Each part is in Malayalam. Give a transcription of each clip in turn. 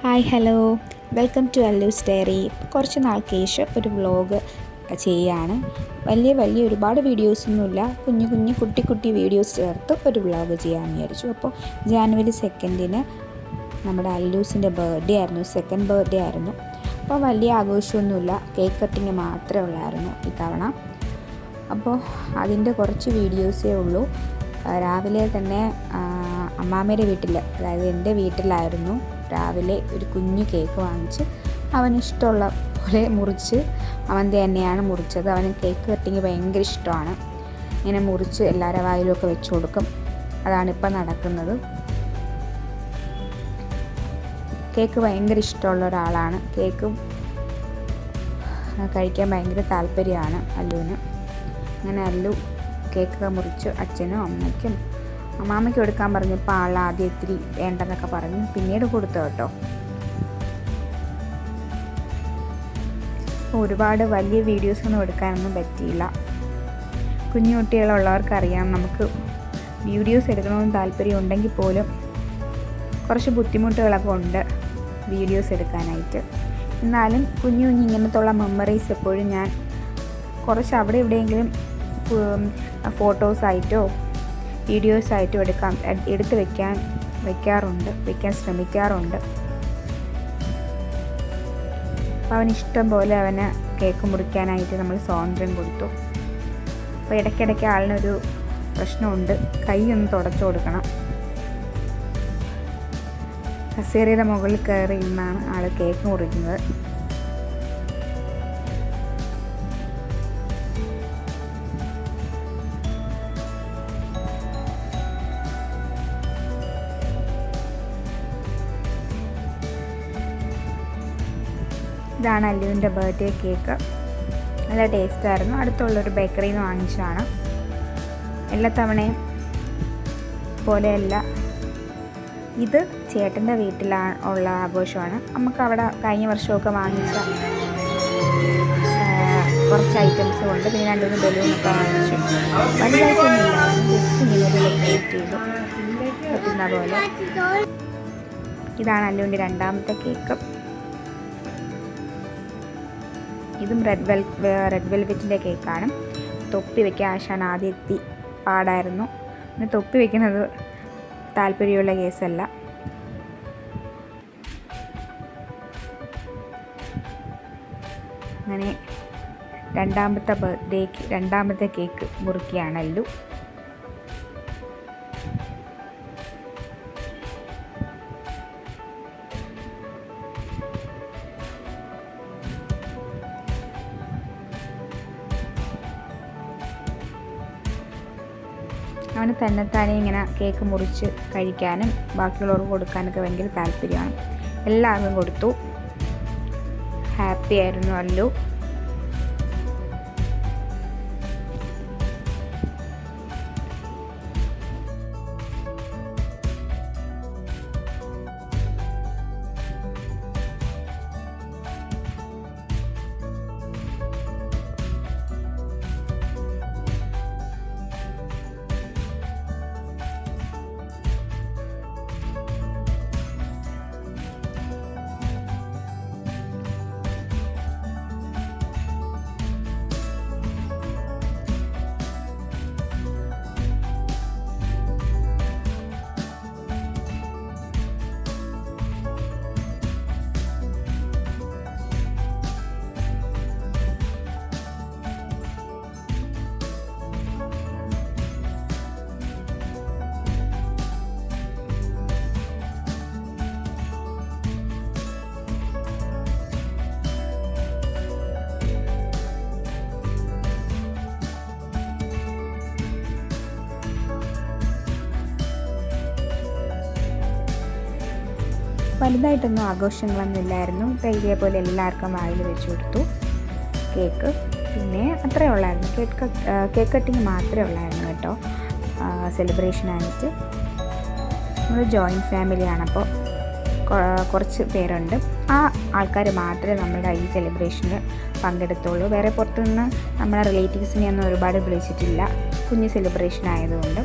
Hi hello, welcome to Allu's diary. കുറച്ച് നാൾക്ക് ശേഷം ഒരു വ്ളോഗ് ചെയ്യുകയാണ്. വലിയ ഒരുപാട് വീഡിയോസൊന്നുമില്ല, കുഞ്ഞു കുട്ടി വീഡിയോസ് ചേർത്ത് ഒരു വ്ളോഗ് ചെയ്യാമെന്ന് വിചാരിച്ചു. അപ്പോൾ ജാനുവരി 2 നമ്മുടെ അല്ലൂസിൻ്റെ ബർത്ത്ഡേ ആയിരുന്നു, സെക്കൻഡ് ബർത്ത്ഡേ ആയിരുന്നു. അപ്പോൾ വലിയ ആഘോഷമൊന്നുമില്ല, കേക്ക് കട്ടിങ് മാത്രമേ ഉള്ളായിരുന്നു ഇത്തവണ. അപ്പോൾ അതിൻ്റെ കുറച്ച് വീഡിയോസേ ഉള്ളൂ. രാവിലെ തന്നെ അമ്മാമ്മയുടെ വീട്ടിൽ, അതായത് എൻ്റെ വീട്ടിലായിരുന്നു, രാവിലെ ഒരു കുഞ്ഞു കേക്ക് വാങ്ങിച്ച് അവനിഷ്ടമുള്ള പോലെ മുറിച്ച്, അവൻ തന്നെയാണ് മുറിച്ചത്. അവന് കേക്ക് കട്ടിങ് ഭയങ്കര ഇഷ്ടമാണ്. ഇങ്ങനെ മുറിച്ച് എല്ലാവരുടെ വായിലുമൊക്കെ വെച്ച് കൊടുക്കും. അതാണിപ്പോൾ നടക്കുന്നത്. കേക്ക് ഭയങ്കര ഇഷ്ടമുള്ള ഒരാളാണ്. കേക്ക് കഴിക്കാൻ ഭയങ്കര താല്പര്യമാണ് അല്ലുവിന്. അങ്ങനെ അല്ലു കേക്കൊക്കെ മുറിച്ച് അച്ഛനും അമ്മയ്ക്കും അമ്മാമ്മയ്ക്ക് കൊടുക്കാൻ പറഞ്ഞപ്പോൾ ആൾ ആദ്യം ഇത്തിരി വേണ്ടെന്നൊക്കെ പറഞ്ഞു, പിന്നീട് കൊടുത്തു കേട്ടോ. ഒരുപാട് വലിയ വീഡിയോസൊന്നും എടുക്കാനൊന്നും പറ്റിയില്ല. കുഞ്ഞു കുട്ടികളുള്ളവർക്കറിയാം, നമുക്ക് വീഡിയോസ് എടുക്കണമെന്ന് താല്പര്യം ഉണ്ടെങ്കിൽ പോലും കുറച്ച് ബുദ്ധിമുട്ടുകളൊക്കെ ഉണ്ട് വീഡിയോസ് എടുക്കാനായിട്ട്. എന്നാലും കുഞ്ഞു ഇങ്ങനത്തുള്ള മെമ്മറീസ് എപ്പോഴും ഞാൻ കുറച്ച് അവിടെ എവിടെയെങ്കിലും ഫോട്ടോസായിട്ടോ വീഡിയോസായിട്ടും എടുത്ത് വെക്കാൻ ശ്രമിക്കാറുണ്ട്. അപ്പോൾ അവനിഷ്ടം പോലെ അവന് കേക്ക് മുറിക്കാനായിട്ട് നമ്മൾ സ്വാതന്ത്ര്യം കൊടുത്തു. അപ്പോൾ ഇടയ്ക്കിടയ്ക്ക് ആളിനൊരു പ്രശ്നമുണ്ട്, കൈ ഒന്ന് തുടച്ചു കൊടുക്കണം. കസേരയുടെ മുകളിൽ കയറി നിന്നാണ് ആൾ കേക്ക് മുറിക്കുന്നത്. ഇതാണ് അല്ലുവിൻ്റെ ബർത്ത്ഡേ കേക്ക്. നല്ല ടേസ്റ്റായിരുന്നു. അടുത്തുള്ളൊരു ബേക്കറിയിൽ നിന്ന് വാങ്ങിച്ചതാണ്. എല്ലാ തവണയും പോലെയല്ല, ഇത് ചേട്ടൻ്റെ വീട്ടിലുള്ള ആഘോഷമാണ്. നമുക്കവിടെ കഴിഞ്ഞ വർഷമൊക്കെ വാങ്ങിച്ച കുറച്ച് ഐറ്റംസ് കൊണ്ട്, പിന്നെ 2-3 ബലൂണൊക്കെ വാങ്ങിച്ചു. വലുതായിട്ടൊന്നുമില്ലായിരുന്നു, ജസ്റ്റ് ഇങ്ങനെ ഡെക്കറേറ്റ് ചെയ്തു പറ്റുന്ന പോലെ. ഇതാണ് അല്ലുവിൻ്റെ രണ്ടാമത്തെ കേക്ക്. ഇതും റെഡ് വെൽവെറ്റിൻ്റെ കേക്കാണ്. തൊപ്പി വയ്ക്കാൻ ആശാൻ ആദ്യം എത്തി പാടായിരുന്നു. പിന്നെ തൊപ്പി വയ്ക്കുന്നത് താല്പര്യമുള്ള കേസല്ല. അങ്ങനെ രണ്ടാമത്തെ കേക്ക് മുറിക്കുകയാണ് അല്ലു. അവന് തന്നെത്താനെ ഇങ്ങനെ കേക്ക് മുറിച്ച് കഴിക്കാനും ബാക്കിയുള്ളവർക്ക് കൊടുക്കാനൊക്കെ ഭയങ്കര താല്പര്യമാണ്. എല്ലാവർക്കും കൊടുത്തു. ഹാപ്പി ആയിരുന്നു അല്ലു. വലുതായിട്ടൊന്നും ആഘോഷങ്ങളൊന്നും ഇല്ലായിരുന്നു. ഇതേപോലെ എല്ലാവർക്കും വായിൽ വെച്ച് കൊടുത്തു കേക്ക്. പിന്നെ അത്രയേ ഉള്ളായിരുന്നു, കേക്ക് കട്ടിങ് മാത്രമേ ഉള്ളായിരുന്നു കേട്ടോ സെലിബ്രേഷനായിട്ട്. നമ്മൾ ജോയിൻറ്റ് ഫാമിലിയാണ്, അപ്പോൾ കുറച്ച് പേരുണ്ട്. ആ ആൾക്കാർ മാത്രമേ നമ്മുടെ ഈ സെലിബ്രേഷനിൽ പങ്കെടുത്തുള്ളൂ. വേറെ പുറത്തുനിന്ന് നമ്മളെ റിലേറ്റീവ്സിനെ ഒന്നും ഒരുപാട് വിളിച്ചിട്ടില്ല, കുഞ്ഞ് സെലിബ്രേഷൻ ആയതുകൊണ്ട്.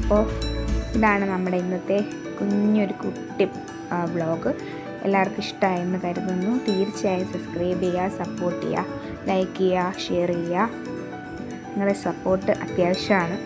അപ്പോൾ ഇതാണ് നമ്മുടെ ഇന്നത്തെ കുഞ്ഞൊരു കുട്ടി വ്ളോഗ്. എല്ലാവർക്കും ഇഷ്ടമായെന്ന് കരുതുന്നു. തീർച്ചയായും സബ്സ്ക്രൈബ് ചെയ്യുക, സപ്പോർട്ട് ചെയ്യുക, ലൈക്ക് ചെയ്യുക, ഷെയർ ചെയ്യുക. നിങ്ങളുടെ സപ്പോർട്ട് അത്യാവശ്യമാണ്.